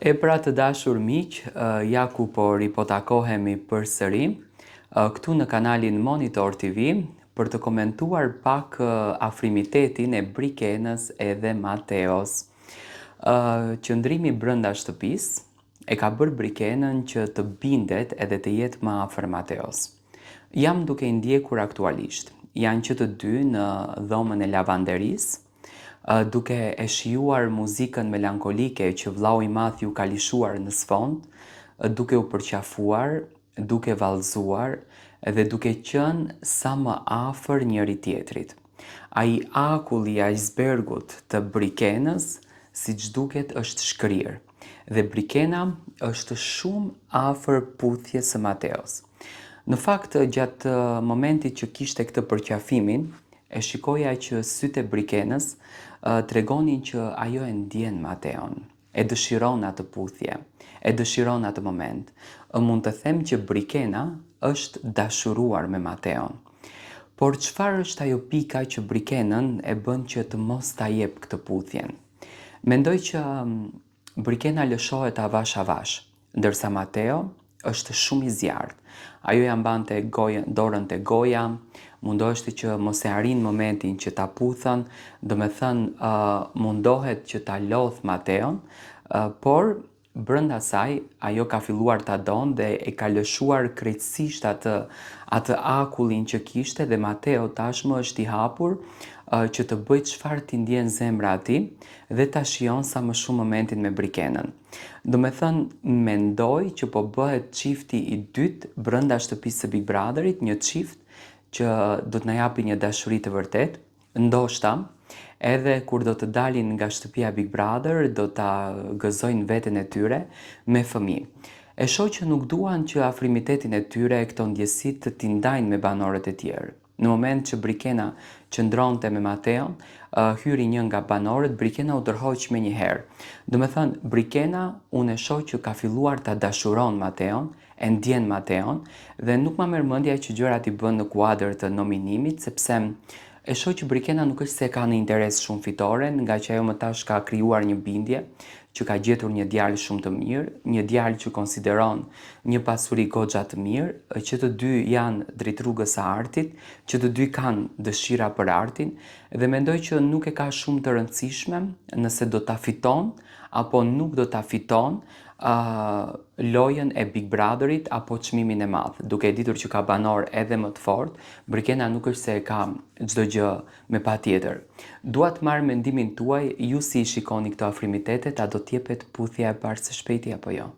E pra të dashur miq, ja ku po ripotakohemi përsëri këtu në kanalin Monitor TV për të komentuar pak afrimitetin e Brikenës edhe Mateos. Qëndrimi brenda shtëpisë e ka bërë Brikenën që të bindet edhe të jetë më afër Mateos. Jam duke i ndjekur aktualisht. Janë që të dy në dhomën e lavanderisë, duke e shijuar muzikën melankolike që vllau i madh ju ka lishuar në sfond, duke u përqafuar, duke vallëzuar dhe duke qenë sa më afër njëri tjetrit. Ai akulli i icebergut të Brikenës, siç duket, është shkrirë dhe Brikena është shumë afër puthjes së Mateos. Në fakt, gjatë momentit që kishte këtë përqafimin, e shikoja që sytë e Brikenës tregonin që ajo e ndjen Mateon, e dëshiron atë puthje, e dëshiron atë moment. Mund të them që Brikena është dashuruar me Mateon. Por çfarë është ajo pika që Brikenën e bën që të mos ta jep këtë puthjen? Mendoj që Brikena lëshohet avash avash, ndërsa Mateo është shumë i zjarrt. Ajo ja mbante dorën te goja, mundoheshte që mos e arrin momentin që ta puthën, do me thënë mundohet që ta lodh Mateon, por brenda saj ajo ka filluar ta donë dhe e ka lëshuar krejtësisht atë akullin që kishte dhe Mateo tashmë është i hapur që të bëjë çfarë t'i ndjen zemra atij dhe ta shijon sa më shumë momentin me Brikenën. Do me thënë, mendoj që po bëhet çifti i dytë brenda shtëpisë së Big Brotherit, një çift që do të na japi një dashuri të vërtet, ndoshta edhe kur do të dalin nga shtëpia Big Brother do ta gëzojnë veten e tyre me fëmijë. E shoh që nuk duan që afrimitetin e tyre e këto ndjesitë t'i ndajnë me banorët e tjerë. Në moment që Brikena qëndronte me Mateon, hyri një nga banorët, Brikena u tërhoq menjëherë. Do me thënë, Brikena unë e shoh që ka filluar ta dashuron Mateon, e ndjen Mateon dhe nuk ma merr mendja që gjërat i bën në kuadër të nominimit, sepse e shoh që Brikena nuk është se ka një interes shumë fitore, nga që ajo më tash ka krijuar një bindje që ka gjetur një djalë shumë të mirë, një djalë që konsideron një pasuri goxha të mirë, që të dy janë drejt rrugës së artit, që të dy kanë dëshira për artin dhe mendoj që nuk e ka shumë të rëndësishme nëse do ta fiton apo nuk do ta fiton lojën e Big Brotherit apo çmimin e madh. Duke e ditur që ka banor edhe më të fortë, Brikena nuk është se e ka çdo gjë me patjetër. Dua të marr mendimin tuaj, ju si i shikoni këto afrimitete, a do t'jepet puthja e parë së shpejti apo jo?